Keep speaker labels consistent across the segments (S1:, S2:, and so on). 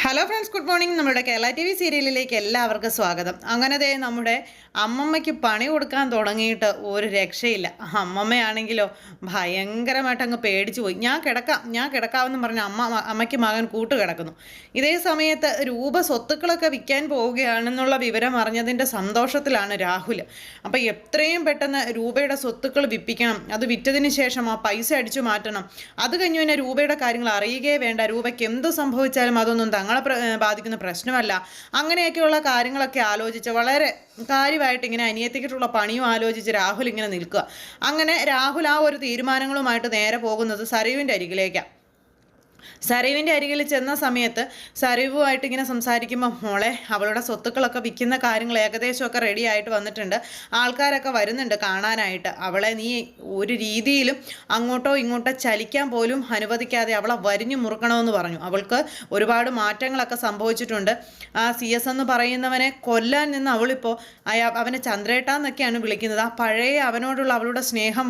S1: Hello friends, good morning. നമ്മുടെ Kerala T V സീരിയലിലേക്ക് എല്ലാവർക്കും സ്വാഗതം. അങ്ങനെ നമ്മുടെ അമ്മമ്മയ്ക്ക് പണി കൊടുക്കാൻ തുടങ്ങിയിട്ട് ഒരു രക്ഷയില്ല. അമ്മമ്മയാണെങ്കിലോ ഭയങ്കരമായിട്ട് അങ്ങ് പേടിച്ചു പോയി. ഞാൻ കിടക്കാമെന്ന് പറഞ്ഞ് അമ്മയ്ക്ക് മകൻ കൂട്ട് കിടക്കുന്നു. ഇതേ സമയത്ത് രൂപ സ്വത്തുക്കളൊക്കെ വിൽക്കാൻ പോവുകയാണെന്നുള്ള വിവരം അറിഞ്ഞതിൻ്റെ സന്തോഷത്തിലാണ് രാഹുൽ. അപ്പം എത്രയും പെട്ടെന്ന് രൂപയുടെ സ്വത്തുക്കൾ വിൽപ്പിക്കണം, അത് വിറ്റതിന് ശേഷം ആ പൈസ അടിച്ചു മാറ്റണം. അത് കഴിഞ്ഞ് പിന്നെ രൂപയുടെ കാര്യങ്ങൾ അറിയുകയേ വേണ്ട. രൂപയ്ക്ക് എന്ത് സംഭവിച്ചാലും അതൊന്നും തങ്ങളെ ബാധിക്കുന്ന പ്രശ്നമല്ല. അങ്ങനെയൊക്കെയുള്ള കാര്യങ്ങളൊക്കെ ആലോചിച്ച് വളരെ കാര്യമായിട്ട് ഇങ്ങനെ അനിയത്തിക്കിട്ടുള്ള പണിയും ആലോചിച്ച് രാഹുൽ ഇങ്ങനെ നിൽക്കുക. അങ്ങനെ രാഹുൽ ആ ഒരു തീരുമാനങ്ങളുമായിട്ട് നേരെ പോകുന്നത് സരയുവിൻ്റെ അരികിലേക്കാണ്. സരയുവിൻ്റെ അരികിൽ ചെന്ന സമയത്ത് സരയുവുമായിട്ട് ഇങ്ങനെ സംസാരിക്കുമ്പോൾ, മോളെ, അവളുടെ സ്വത്തുക്കളൊക്കെ വിൽക്കുന്ന കാര്യങ്ങൾ ഏകദേശമൊക്കെ റെഡി ആയിട്ട് വന്നിട്ടുണ്ട്, ആൾക്കാരൊക്കെ വരുന്നുണ്ട് കാണാനായിട്ട്. അവളെ നീ ഒരു രീതിയിലും അങ്ങോട്ടോ ഇങ്ങോട്ടോ ചലിക്കാൻ പോലും അനുവദിക്കാതെ അവളെ വരിഞ്ഞു മുറുക്കണമെന്ന് പറഞ്ഞു. അവൾക്ക് ഒരുപാട് മാറ്റങ്ങളൊക്കെ സംഭവിച്ചിട്ടുണ്ട്. ആ CS എന്ന് പറയുന്നവനെ കൊല്ലാൻ നിന്ന് അവളിപ്പോൾ അവനെ ചന്ദ്രേട്ടാന്നൊക്കെയാണ് വിളിക്കുന്നത്. ആ പഴയ അവനോടുള്ള അവളുടെ സ്നേഹം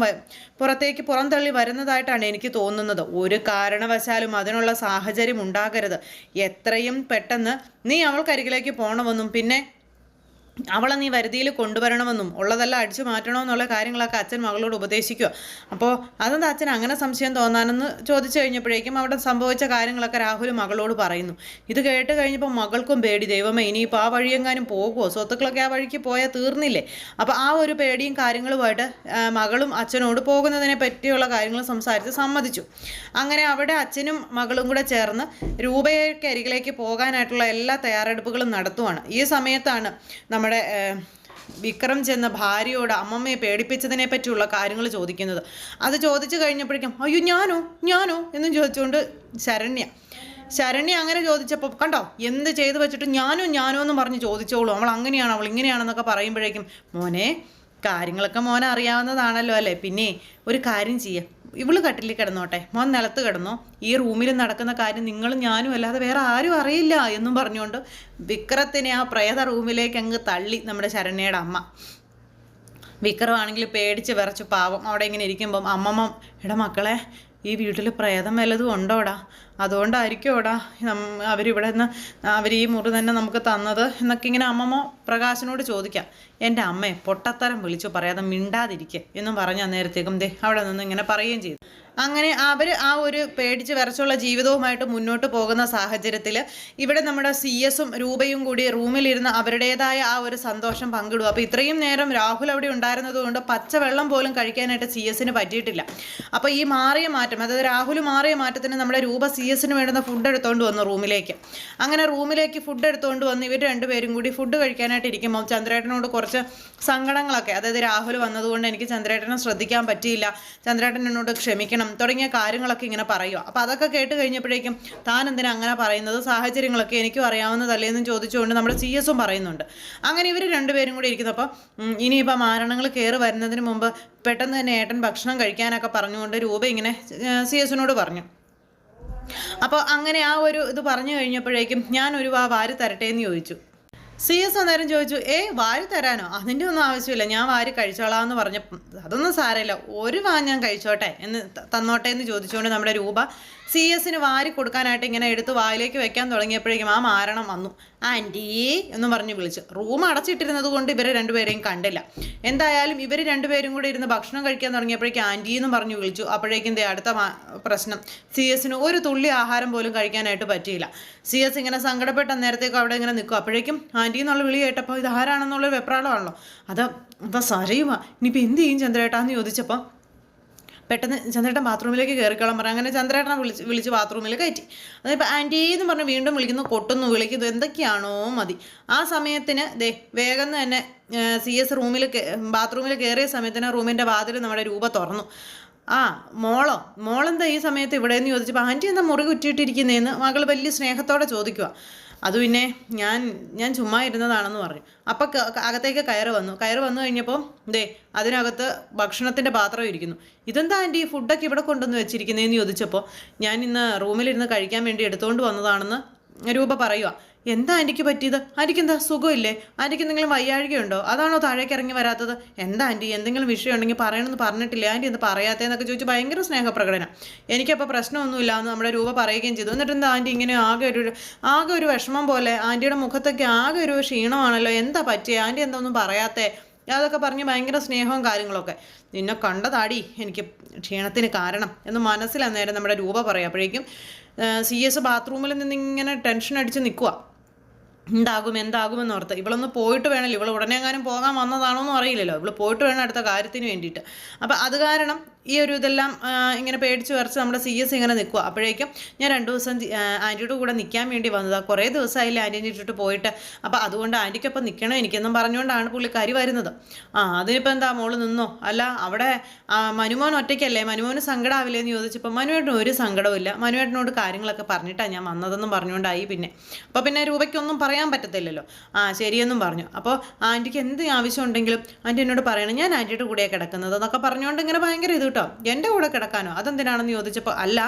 S1: പുറത്തേക്ക് പുറന്തള്ളി വരുന്നതായിട്ടാണ് എനിക്ക് തോന്നുന്നത്. ഒരു കാരണവശാലും അതിനുള്ള സാഹചര്യം ഉണ്ടാകരുത്. എത്രയും പെട്ടെന്ന് നീ അവൾക്കരികിലേക്ക് പോകണമെന്നും പിന്നെ അവളെ നീ വരുതിയിൽ കൊണ്ടുവരണമെന്നും ഉള്ളതെല്ലാം അടിച്ചു മാറ്റണമെന്നുള്ള കാര്യങ്ങളൊക്കെ അച്ഛൻ മകളോട് ഉപദേശിക്കുക. അപ്പോൾ അതെന്താ അച്ഛൻ അങ്ങനെ സംശയം തോന്നാനെന്ന് ചോദിച്ചു കഴിഞ്ഞപ്പോഴേക്കും അവിടെ സംഭവിച്ച കാര്യങ്ങളൊക്കെ രാഹുൽ മകളോട് പറയുന്നു. ഇത് കേട്ട് കഴിഞ്ഞപ്പോൾ മകൾക്കും പേടി. ദൈവമേ, ഇനിയിപ്പോൾ ആ വഴിയെങ്ങാനും പോകുമോ, സ്വത്തുക്കളൊക്കെ ആ വഴിക്ക് പോയാൽ തീർന്നില്ലേ. അപ്പോൾ ആ ഒരു പേടിയും കാര്യങ്ങളുമായിട്ട് മകളും അച്ഛനോട് പോകുന്നതിനെ പറ്റിയുള്ള കാര്യങ്ങൾ സംസാരിച്ച് സമ്മതിച്ചു. അങ്ങനെ അവിടെ അച്ഛനും മകളും കൂടെ ചേർന്ന് രൂപയ്ക്ക് അരികിലേക്ക് പോകാനായിട്ടുള്ള എല്ലാ തയ്യാറെടുപ്പുകളും നടത്തുവാണ്. ഈ സമയത്താണ് നമ്മുടെ വിക്രം ചെന്ന ഭാര്യയോട് അമ്മമ്മയെ പേടിപ്പിച്ചതിനെ പറ്റിയുള്ള കാര്യങ്ങൾ ചോദിക്കുന്നത്. അത് ചോദിച്ചു കഴിഞ്ഞപ്പോഴേക്കും അയ്യോ ഞാനോ എന്നും ചോദിച്ചുകൊണ്ട് ശരണ്യ അങ്ങനെ ചോദിച്ചപ്പോൾ കണ്ടോ, എന്ത് ചെയ്തു വെച്ചിട്ട് ഞാനോ എന്ന് പറഞ്ഞ് ചോദിച്ചോളൂ, അവൾ അങ്ങനെയാണ് അവൾ ഇങ്ങനെയാണെന്നൊക്കെ പറയുമ്പോഴേക്കും, മോനെ, കാര്യങ്ങളൊക്കെ മോനെ അറിയാവുന്നതാണല്ലോ അല്ലേ, പിന്നെ ഒരു കാര്യം ചെയ്യാം, ഇവള് കട്ടിലിൽ കിടന്നോട്ടെ, മോൻ നിലത്ത് കിടന്നോ, ഈ റൂമിൽ നടക്കുന്ന കാര്യം നിങ്ങളും ഞാനും അല്ലാതെ വേറെ ആരും അറിയില്ല എന്നും പറഞ്ഞുകൊണ്ട് വിക്രത്തിനെ ആ പ്രേത റൂമിലേക്ക് അങ്ങ് തള്ളി നമ്മുടെ ശരണ്യയുടെ അമ്മ. വിക്രമാണെങ്കിൽ പേടിച്ച് വിറച്ച് പാവം അവിടെ ഇങ്ങനെ ഇരിക്കുമ്പം അമ്മമ്മ, എടാ മക്കളെ, ഈ വീട്ടിൽ പ്രേതം വല്ലതും ഉണ്ടോടാ, അതുകൊണ്ടായിരിക്കുമോടാ അവരിവിടെ നിന്ന് അവർ ഈ മുറി തന്നെ നമുക്ക് തന്നത് എന്നൊക്കെ ഇങ്ങനെ അമ്മമ്മ പ്രകാശനോട് ചോദിക്കാം. എൻ്റെ അമ്മയെ പൊട്ടത്തരം വിളിച്ചു പറയാതെ മിണ്ടാതിരിക്കുക എന്നും പറഞ്ഞ നേരത്തേക്കും അവിടെ നിന്ന് ഇങ്ങനെ പറയുകയും ചെയ്തു. അങ്ങനെ അവർ ആ ഒരു പേടിച്ച് വിറച്ചുള്ള ജീവിതവുമായിട്ട് മുന്നോട്ട് പോകുന്ന സാഹചര്യത്തിൽ ഇവിടെ നമ്മുടെ CS-ഉം രൂപയും കൂടി റൂമിലിരുന്ന് അവരുടേതായ ആ ഒരു സന്തോഷം പങ്കിടും. അപ്പോൾ ഇത്രയും നേരം രാഹുൽ അവിടെ ഉണ്ടായിരുന്നത് കൊണ്ട് പച്ചവെള്ളം പോലും കഴിക്കാനായിട്ട് CS-ന് പറ്റിയിട്ടില്ല. അപ്പോൾ ഈ മാറിയ മാറ്റം, അതായത് രാഹുൽ മാറിയ മാറ്റത്തിന് നമ്മുടെ രൂപ CS-ന് വേണ്ടുന്ന ഫുഡ് എടുത്തുകൊണ്ട് വന്നു റൂമിലേക്ക്. അങ്ങനെ റൂമിലേക്ക് ഫുഡ് എടുത്തുകൊണ്ട് വന്ന് ഇവർ രണ്ടുപേരും കൂടി ഫുഡ് കഴിക്കാനായിട്ട് ഇരിക്കുമ്പോൾ ചന്ദ്രേട്ടനോട് കുറച്ച് സങ്കടങ്ങളൊക്കെ, അതായത് രാഹുൽ വന്നതുകൊണ്ട് എനിക്ക് ചന്ദ്രേട്ടനെ ശ്രദ്ധിക്കാൻ പറ്റിയില്ല, ചന്ദ്രേട്ടൻ എന്നോട് ക്ഷമിക്കണം തുടങ്ങിയ കാര്യങ്ങളൊക്കെ ഇങ്ങനെ പറയുക. അപ്പോൾ അതൊക്കെ കേട്ട് കഴിഞ്ഞപ്പോഴേക്കും താൻ എന്തിനാ അങ്ങനെ പറയുന്നത്, സാഹചര്യങ്ങളൊക്കെ എനിക്കും അറിയാവുന്നതല്ലേ എന്നും ചോദിച്ചുകൊണ്ട് നമ്മുടെ CS-ഉം പറയുന്നുണ്ട്. അങ്ങനെ ഇവർ രണ്ടുപേരും കൂടി ഇരിക്കുന്നപ്പോൾ ഇനിയിപ്പോൾ മാരണങ്ങൾ കയറി വരുന്നതിന് മുമ്പ് പെട്ടെന്ന് തന്നെ ഏട്ടൻ ഭക്ഷണം കഴിക്കാനൊക്കെ പറഞ്ഞുകൊണ്ട് രൂപ ഇങ്ങനെ CS-നോട് പറഞ്ഞു. അപ്പോൾ അങ്ങനെ ആ ഒരു ഇത് പറഞ്ഞു കഴിഞ്ഞപ്പോഴേക്കും ഞാൻ ഒരു വാരി തരട്ടെ എന്ന് ചോദിച്ചു. CS അന്നേരം ചോദിച്ചു, വാരി തരാനോ, അതിൻ്റെ ഒന്നും ആവശ്യമില്ല, ഞാൻ വാരി കഴിച്ചോളാം എന്ന് പറഞ്ഞപ്പോൾ അതൊന്നും സാരമില്ല, ഒരു ഞാൻ കഴിച്ചോട്ടെ എന്ന് തന്നോട്ടെ എന്ന് ചോദിച്ചുകൊണ്ട് നമ്മുടെ രൂപ CS-ന് വാരി കൊടുക്കാനായിട്ട് ഇങ്ങനെ എടുത്ത് വായിലേക്ക് വെക്കാൻ തുടങ്ങിയപ്പോഴേക്കും ആ മാരണം വന്നു. ആൻറ്റി എന്നും പറഞ്ഞ് വിളിച്ചു. റൂം അടച്ചിട്ടിരുന്നത് കൊണ്ട് ഇവരെ രണ്ടുപേരെയും കണ്ടില്ല. എന്തായാലും ഇവർ രണ്ടുപേരും കൂടി ഇരുന്ന് ഭക്ഷണം കഴിക്കാൻ തുടങ്ങിയപ്പോഴേക്കും ആൻറ്റി എന്നും പറഞ്ഞ് വിളിച്ചു. അപ്പോഴേക്കും അടുത്ത പ്രശ്നം, CS-ന് ഒരു തുള്ളി ആഹാരം പോലും കഴിക്കാനായിട്ട് പറ്റിയില്ല. CS ഇങ്ങനെ സങ്കടപ്പെട്ട നേരത്തേക്ക് അവിടെ ഇങ്ങനെ നിൽക്കും. അപ്പോഴേക്കും ആൻറ്റി എന്നുള്ള വിളി കേട്ടപ്പോൾ ഇത് ആരാണെന്നുള്ളൊരു വെപ്രാളമാണല്ലോ. അപ്പോൾ സരയുമാ, ഇനിയിപ്പോൾ എന്ത് ചെയ്യും ചന്ദ്രേട്ടാന്ന് ചോദിച്ചപ്പോൾ പെട്ടെന്ന് ചന്ദ്രേട്ടൻ ബാത്റൂമിലേക്ക് കയറിക്കോളാൻ പറഞ്ഞു. അങ്ങനെ ചന്ദ്രേട്ടനെ വിളിച്ച് ബാത്റൂമിൽ കയറ്റി. അതിപ്പോൾ ആൻറ്റി എന്ന് പറഞ്ഞ് വീണ്ടും വിളിക്കുന്നു, കൊട്ടുന്നു, വിളിക്കുന്നു, എന്തൊക്കെയാണോ മതി. ആ സമയത്തിന് വേഗം തന്നെ CS ബാത്റൂമിൽ കയറിയ സമയത്തിന് റൂമിൻ്റെ വാതിൽ നമ്മുടെ രൂപ തുറന്നു. മോളെന്താ ഈ സമയത്ത് ഇവിടെ എന്ന് ചോദിച്ചപ്പോൾ ആൻറ്റി എന്താ മുറി കുറ്റിയിട്ടിരിക്കുന്നതെന്ന് മകൾ വലിയ സ്നേഹത്തോടെ ചോദിക്കുക. അത് പിന്നെ ഞാൻ ചുമ്മാ ഇരുന്നതാണെന്ന് പറഞ്ഞു. അപ്പം അകത്തേക്ക് കയറി വന്നു കഴിഞ്ഞപ്പോൾ അതിനകത്ത് ഭക്ഷണത്തിൻ്റെ പാത്രം ഇരിക്കുന്നു. ഇതെന്താ ആൻറ്റി ഫുഡൊക്കെ ഇവിടെ കൊണ്ടുവന്ന് വെച്ചിരിക്കുന്നതെന്ന് ചോദിച്ചപ്പോൾ ഞാൻ ഇന്ന് റൂമിലിരുന്ന് കഴിക്കാൻ വേണ്ടി എടുത്തുകൊണ്ട് വന്നതാണെന്ന് രൂപ പറയുക, എന്താ ആൻറ്റിക്ക് പറ്റിയത്? ആൻറ്റിക്ക് എന്താ സുഖമില്ലേ? ആൻറ്റിക്ക് എന്തെങ്കിലും വയ്യാഴികയുണ്ടോ? അതാണോ താഴേക്ക് ഇറങ്ങി വരാത്തത്? എന്താ ആൻറ്റി, എന്തെങ്കിലും വിഷയം ഉണ്ടെങ്കിൽ പറയണമെന്ന് പറഞ്ഞിട്ടില്ലേ? ആൻറ്റി എന്താ പറയാത്തതെന്നൊക്കെ ചോദിച്ച് ഭയങ്കര സ്നേഹപ്രകടനം. എനിക്കപ്പോൾ പ്രശ്നമൊന്നുമില്ല എന്ന് നമ്മുടെ രൂപ പറയുകയും ചെയ്തു. എന്നിട്ട് എന്താ ആൻറ്റി ഇങ്ങനെ ആകെ ഒരു വിഷമം പോലെ, ആൻറ്റിയുടെ മുഖത്തൊക്കെ ആകെ ഒരു ക്ഷീണമാണല്ലോ, എന്താ പറ്റിയേ? ആൻറ്റി എന്താ ഒന്നും പറയാത്തേ? അതൊക്കെ പറഞ്ഞ് ഭയങ്കര സ്നേഹവും കാര്യങ്ങളൊക്കെ. നിന്നെ കണ്ടതാടി എനിക്ക് ക്ഷീണത്തിന് കാരണം എന്ന് മനസ്സിലന്നേരം നമ്മുടെ രൂപ പറയാം. അപ്പോഴേക്കും CS ബാത്റൂമിൽ നിന്ന് ഇങ്ങനെ ടെൻഷൻ അടിച്ച് നിൽക്കുക. എന്താകുമെന്ന് ഓർത്ത്. ഇവളൊന്ന് പോയിട്ട് വേണമല്ലോ, ഇവൾ ഉടനെ എങ്ങാനും പോകാൻ വന്നതാണോ എന്ന് അറിയില്ലല്ലോ, ഇവൾ പോയിട്ട് വേണം അടുത്ത കാര്യത്തിന് വേണ്ടിയിട്ട്. അപ്പം അത് കാരണം ഈ ഒരു ഇതെല്ലാം ഇങ്ങനെ പേടിച്ച് വരച്ച് നമ്മുടെ CS ഇങ്ങനെ നിൽക്കുക. അപ്പോഴേക്കും ഞാൻ 2 ദിവസം ആൻറ്റിയുടെ കൂടെ നിൽക്കാൻ വേണ്ടി വന്നതാണ്, കുറേ ദിവസമായില്ലേ ആൻറ്റീനെ ഇട്ടിട്ട് പോയിട്ട്, അപ്പോൾ അതുകൊണ്ട് ആൻറ്റിക്കൊപ്പം നിൽക്കണം എനിക്കെന്നും പറഞ്ഞുകൊണ്ടാണ് പുള്ളിക്കാരി വരുന്നത്. അതിനിപ്പോൾ എന്താ മോള് നിന്നോ? അല്ല അവിടെ മനുമോൻ ഒറ്റയ്ക്കല്ലേ, മനുമോന് സങ്കടമാവില്ലേ എന്ന് ചോദിച്ചപ്പോൾ മനുവേട്ടന് ഒരു സങ്കടവും ഇല്ല, മനുവേട്ടനോട് കാര്യങ്ങളൊക്കെ പറഞ്ഞിട്ടാണ് ഞാൻ വന്നതെന്നും പറഞ്ഞുകൊണ്ടായി. പിന്നെ രൂപയ്ക്കൊന്നും പറയാൻ പറ്റത്തില്ലല്ലോ. ശരിയെന്നും പറഞ്ഞു. അപ്പോൾ ആൻറ്റിക്ക് എന്ത് ആവശ്യം ഉണ്ടെങ്കിലും ആൻറ്റി എന്നോട് പറയണം, ഞാൻ ആൻറ്റിയുടെ കൂടെയാണ് കിടക്കുന്നത് എന്നൊക്കെ പറഞ്ഞുകൊണ്ട് ഇങ്ങനെ ഭയങ്കര ഇത് കേട്ടോ. എൻ്റെ കൂടെ കിടക്കാനോ? അതെന്തിനാണെന്ന് ചോദിച്ചപ്പോൾ, അല്ല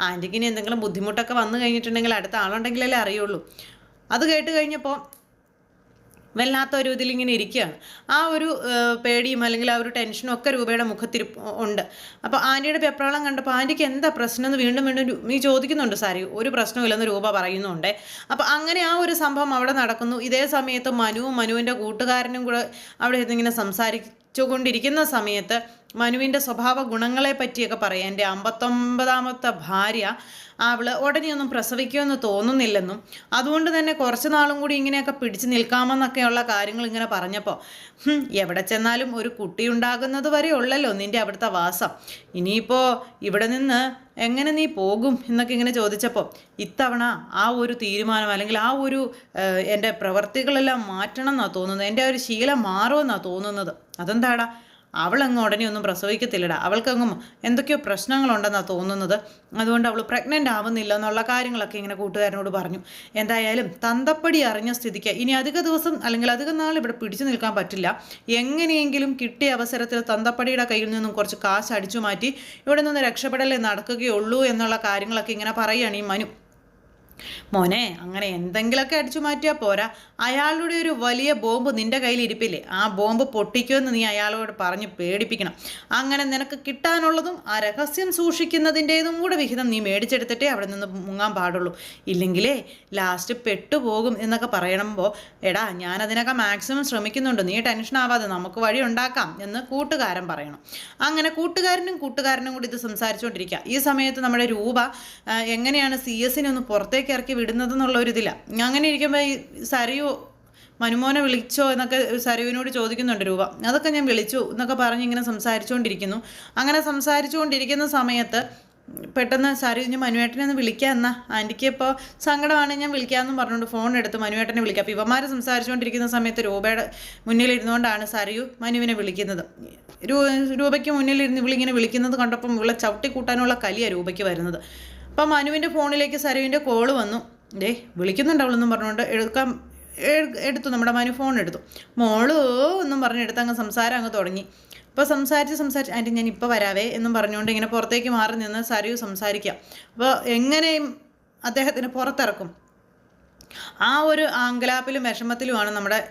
S1: ആൻറ്റിക്ക് ഇനി എന്തെങ്കിലും ബുദ്ധിമുട്ടൊക്കെ വന്നു കഴിഞ്ഞിട്ടുണ്ടെങ്കിൽ അടുത്ത ആളുണ്ടെങ്കിലല്ലേ അറിയുള്ളൂ. അത് കേട്ട് കഴിഞ്ഞപ്പോൾ വല്ലാത്തൊരു ഇതിലിങ്ങനെ ഇരിക്കുകയാണ്. ആ ഒരു പേടിയും അല്ലെങ്കിൽ ആ ഒരു ടെൻഷനും ഒക്കെ രൂപയുടെ ഉണ്ട്. അപ്പോൾ ആൻറ്റിയുടെ വെപ്രാളം കണ്ടപ്പോൾ ആൻറ്റിക്ക് എന്താ പ്രശ്നം എന്ന് വീണ്ടും നീ ചോദിക്കുന്നുണ്ട്. സാരി ഒരു പ്രശ്നമില്ലെന്ന് രൂപ പറയുന്നുണ്ട്. അപ്പോൾ അങ്ങനെ ആ ഒരു സംഭവം അവിടെ നടക്കുന്നു. ഇതേ സമയത്ത് മനുവിൻ്റെ കൂട്ടുകാരനും കൂടെ അവിടെ ഇങ്ങനെ സംസാരിച്ചുകൊണ്ടിരിക്കുന്ന സമയത്ത് മനുവിൻ്റെ സ്വഭാവ ഗുണങ്ങളെ പറ്റിയൊക്കെ പറയാം. എൻ്റെ 59ാമത്തെ ഭാര്യ അവൾ ഉടനെയൊന്നും പ്രസവിക്കുമെന്ന് തോന്നുന്നില്ലെന്നും അതുകൊണ്ട് തന്നെ കുറച്ച് നാളും കൂടി ഇങ്ങനെയൊക്കെ പിടിച്ചു നിൽക്കാമെന്നൊക്കെയുള്ള കാര്യങ്ങൾ ഇങ്ങനെ പറഞ്ഞപ്പോൾ, എവിടെ ചെന്നാലും ഒരു കുട്ടി ഉണ്ടാകുന്നത് വരെ ഉള്ളല്ലോ നിൻ്റെ അവിടുത്തെ വാസം, ഇനിയിപ്പോൾ ഇവിടെ നിന്ന് എങ്ങനെ നീ പോകും എന്നൊക്കെ ഇങ്ങനെ ചോദിച്ചപ്പോൾ, ഇത്തവണ ആ ഒരു തീരുമാനം അല്ലെങ്കിൽ ആ ഒരു എൻ്റെ പ്രവർത്തികളെല്ലാം മാറ്റണം എന്നാണ് തോന്നുന്നത്, എൻ്റെ ഒരു ശീലം മാറുമെന്നാണ് തോന്നുന്നത്. അതെന്താടാ? അവളങ്ങ് ഉടനെ ഒന്നും പ്രസവിക്കത്തില്ലടാ, അവൾക്കങ്ങും എന്തൊക്കെയോ പ്രശ്നങ്ങളുണ്ടെന്നാണ് തോന്നുന്നത്, അതുകൊണ്ട് അവൾ പ്രഗ്നൻ്റ് ആവുന്നില്ല എന്നുള്ള കാര്യങ്ങളൊക്കെ ഇങ്ങനെ കൂട്ടുകാരനോട് പറഞ്ഞു. എന്തായാലും തന്തപ്പടി അറിഞ്ഞ സ്ഥിതിക്ക് ഇനി അധിക ദിവസം അല്ലെങ്കിൽ അധികം നാൾ ഇവിടെ പിടിച്ചു നിൽക്കാൻ പറ്റില്ല, എങ്ങനെയെങ്കിലും കിട്ടിയ അവസരത്തിൽ തന്തപ്പടിയുടെ കയ്യിൽ നിന്നും കുറച്ച് കാശ് അടിച്ചു മാറ്റി ഇവിടെ നിന്ന് രക്ഷപ്പെടലേ നടക്കുകയുള്ളൂ എന്നുള്ള കാര്യങ്ങളൊക്കെ ഇങ്ങനെ പറയുകയാണ് ഈ മനു. മോനെ, അങ്ങനെ എന്തെങ്കിലുമൊക്കെ അടിച്ചു മാറ്റിയാൽ പോരാ, അയാളുടെ ഒരു വലിയ ബോംബ് നിൻ്റെ കയ്യിൽ ഇരിപ്പില്ലേ, ആ ബോംബ് പൊട്ടിക്കുമെന്ന് നീ അയാളോട് പറഞ്ഞ് പേടിപ്പിക്കണം. അങ്ങനെ നിനക്ക് കിട്ടാനുള്ളതും ആ രഹസ്യം സൂക്ഷിക്കുന്നതിൻ്റെതും കൂടെ വിഹിതം നീ മേടിച്ചെടുത്തിട്ടേ അവിടെ നിന്ന് മുങ്ങാൻ പാടുള്ളൂ, ഇല്ലെങ്കിലേ ലാസ്റ്റ് പെട്ടുപോകും എന്നൊക്കെ പറയണമ്പോൾ, എടാ ഞാനതിനൊക്കെ മാക്സിമം ശ്രമിക്കുന്നുണ്ട്, നീ ടെൻഷൻ ആവാതെ നമുക്ക് വഴി ഉണ്ടാക്കാം എന്ന് കൂട്ടുകാരൻ പറയണം. അങ്ങനെ കൂട്ടുകാരനും കൂടി ഇത് സംസാരിച്ചുകൊണ്ടിരിക്കുക. ഈ സമയത്ത് നമ്മുടെ രൂപ എങ്ങനെയാണ് CS-നെ ഒന്ന് പുറത്തേക്ക് ഇറക്കി വിടുന്നതെന്നുള്ള ഒരു ഇതില്ല. അങ്ങനെ ഇരിക്കുമ്പോൾ ഈ സരയു മനുമോനെ വിളിച്ചോ എന്നൊക്കെ സരയുവിനോട് ചോദിക്കുന്നുണ്ട് രൂപ. അതൊക്കെ ഞാൻ വിളിച്ചു എന്നൊക്കെ പറഞ്ഞ് ഇങ്ങനെ സംസാരിച്ചുകൊണ്ടിരിക്കുന്നു. അങ്ങനെ സംസാരിച്ചുകൊണ്ടിരിക്കുന്ന സമയത്ത് പെട്ടെന്ന് സരു ഇനി മനുവേട്ടനെ ഒന്ന് വിളിക്കാം, എന്നാ ആൻറ്റിക്ക് ഇപ്പോൾ സങ്കടമാണ്, ഞാൻ വിളിക്കാമെന്നും പറഞ്ഞുകൊണ്ട് ഫോൺ എടുത്ത് മനുവേട്ടനെ വിളിക്കാം. അപ്പോൾ ഇവന്മാർ സംസാരിച്ചുകൊണ്ടിരിക്കുന്ന സമയത്ത് രൂപയുടെ മുന്നിലിരുന്നുകൊണ്ടാണ് സരയു മനുവിനെ വിളിക്കുന്നത്. രൂപയ്ക്ക് മുന്നിലിരുന്ന് ഇവളിങ്ങനെ വിളിക്കുന്നത് കണ്ടപ്പം ഇവളെ ചവിട്ടി കൂട്ടാനുള്ള കലിയാണ് രൂപയ്ക്ക് വരുന്നത്. അപ്പം മനുവിൻ്റെ ഫോണിലേക്ക് സരുവിൻ്റെ കോള് വന്നു. വിളിക്കുന്നുണ്ട് അവളെന്നും പറഞ്ഞുകൊണ്ട് എടുത്തു. നമ്മുടെ മനു ഫോൺ എടുത്തു. മോള് എന്നും പറഞ്ഞെടുത്ത് അങ്ങ് സംസാരം അങ്ങ് തുടങ്ങി. അപ്പോൾ സംസാരിച്ച് ആൻറ്റി ഞാൻ ഇപ്പോൾ വരാവേ എന്നും പറഞ്ഞുകൊണ്ട് ഇങ്ങനെ പുറത്തേക്ക് മാറി നിന്ന് സരയു സംസാരിക്കാം. അപ്പോൾ എങ്ങനെയും അദ്ദേഹത്തിന് പുറത്തിറക്കും. ആ ഒരു ആങ്കലാപ്പിലും വിഷമത്തിലുമാണ് നമ്മുടെ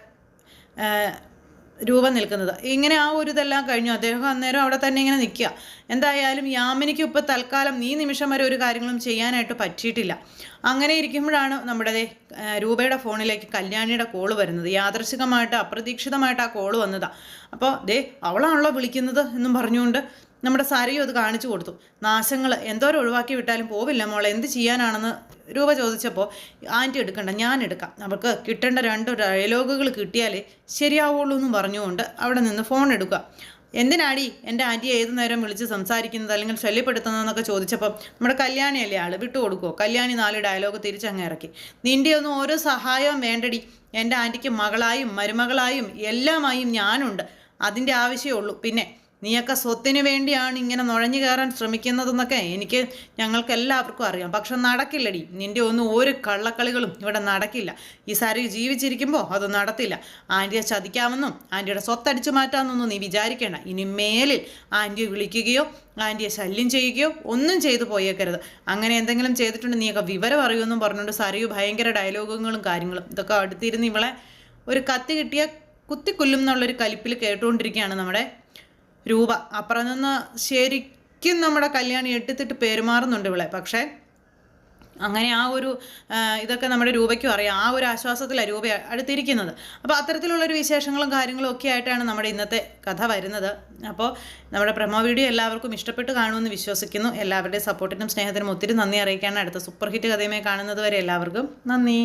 S1: രൂപം നിൽക്കുന്നത്. ഇങ്ങനെ ആ ഒരു ഇതെല്ലാം കഴിഞ്ഞു. അദ്ദേഹം അന്നേരം അവിടെ തന്നെ ഇങ്ങനെ നിൽക്കുക. എന്തായാലും യാമിനിക്ക് ഇപ്പോൾ തൽക്കാലം ഈ നിമിഷം വരെ ഒരു കാര്യങ്ങളും ചെയ്യാനായിട്ട് പറ്റിയിട്ടില്ല. അങ്ങനെ ഇരിക്കുമ്പോഴാണ് നമ്മുടെ രൂപയുടെ ഫോണിലേക്ക് കല്യാണിയുടെ കോള് വരുന്നത്. യാദൃശികമായിട്ട് അപ്രതീക്ഷിതമായിട്ട് ആ കോള് വന്നതാണ്. അപ്പോൾ അവളാണല്ലോ വിളിക്കുന്നത് എന്നും പറഞ്ഞുകൊണ്ട് നമ്മുടെ സരയും അത് കാണിച്ചു കൊടുത്തു. നാശങ്ങൾ എന്തോരം ഒഴിവാക്കി വിട്ടാലും പോവില്ല മോളെ, എന്ത് ചെയ്യാനാണെന്ന് രൂപ ചോദിച്ചപ്പോൾ, ആൻറ്റി എടുക്കണ്ട ഞാൻ എടുക്കാം, അവൾക്ക് കിട്ടേണ്ട 2 ഡയലോഗുകൾ കിട്ടിയാലേ ശരിയാവുള്ളൂ എന്നും പറഞ്ഞുകൊണ്ട് അവിടെ നിന്ന് ഫോൺ എടുക്കുക. എന്തിനാടി എൻ്റെ ആൻറ്റിയെ ഏതു നേരം വിളിച്ച് സംസാരിക്കുന്നത് അല്ലെങ്കിൽ ശല്യപ്പെടുത്തുന്നതെന്നൊക്കെ ചോദിച്ചപ്പം നമ്മുടെ കല്യാണിയല്ലേ ആൾ വിട്ടുകൊടുക്കുമോ? കല്യാണി 4 ഡയലോഗ് തിരിച്ചങ്ങ് ഇറക്കി. നിൻ്റെ ഒന്നും ഓരോ സഹായവും വേണ്ടടി, എൻ്റെ ആൻറ്റിക്ക് മകളായും മരുമകളായും എല്ലാമായും ഞാനുണ്ട്, അതിൻ്റെ ആവശ്യമേ ഉള്ളൂ. പിന്നെ നീയൊക്കെ സ്വത്തിന് വേണ്ടിയാണ് ഇങ്ങനെ നുഴഞ്ഞു കയറാൻ ശ്രമിക്കുന്നതെന്നൊക്കെ ഞങ്ങൾക്ക് എല്ലാവർക്കും അറിയാം. പക്ഷെ നടക്കില്ലടി, നിൻ്റെ ഒന്നും ഒരു കള്ളക്കളികളും ഇവിടെ നടക്കില്ല. ഈ സാരി ജീവിച്ചിരിക്കുമ്പോൾ അത് നടത്തില്ല. ആൻറ്റിയെ ചതിക്കാമെന്നും ആൻറ്റിയുടെ സ്വത്തടിച്ചു മാറ്റാമെന്നൊന്നും നീ വിചാരിക്കേണ്ട. ഇനി മേലിൽ ആൻറ്റിയെ വിളിക്കുകയോ ആൻറ്റിയെ ശല്യം ചെയ്യുകയോ ഒന്നും ചെയ്തു പോയേക്കരുത്. അങ്ങനെ എന്തെങ്കിലും ചെയ്തിട്ടുണ്ട് നീയൊക്കെ വിവരം അറിയുമെന്നും പറഞ്ഞുകൊണ്ട് സരയു ഭയങ്കര ഡയലോഗുകളും കാര്യങ്ങളും ഇതൊക്കെ അടുത്തിരുന്ന് ഇവളെ ഒരു കത്തി കിട്ടിയ കുത്തിക്കൊല്ലും എന്നുള്ളൊരു കലിപ്പിൽ കേട്ടുകൊണ്ടിരിക്കുകയാണ് നമ്മുടെ രൂപ. അപ്പുറം നിന്ന് ശരിക്കും നമ്മുടെ കല്യാണി എട്ടിത്തിട്ട് പെരുമാറുന്നുണ്ട് ഇവളെ. പക്ഷേ അങ്ങനെ ആ ഒരു ഇതൊക്കെ നമ്മുടെ രൂപയ്ക്കും അറിയാം. ആ ഒരു ആശ്വാസത്തിലാണ് രൂപ അടുത്തിരിക്കുന്നത്. അപ്പോൾ അത്തരത്തിലുള്ളൊരു വിശേഷങ്ങളും കാര്യങ്ങളും ഒക്കെ ആയിട്ടാണ് നമ്മുടെ ഇന്നത്തെ കഥ വരുന്നത്. അപ്പോൾ നമ്മുടെ പ്രൊമോ വീഡിയോ എല്ലാവർക്കും ഇഷ്ടപ്പെട്ട് കാണുമെന്ന് വിശ്വസിക്കുന്നു. എല്ലാവരുടെയും സപ്പോർട്ടിനും സ്നേഹത്തിനും ഒത്തിരി നന്ദി അറിയിക്കാനാണ്. അടുത്ത സൂപ്പർ ഹിറ്റ് കഥയുമായി കാണുന്നത് വരെ എല്ലാവർക്കും നന്ദി.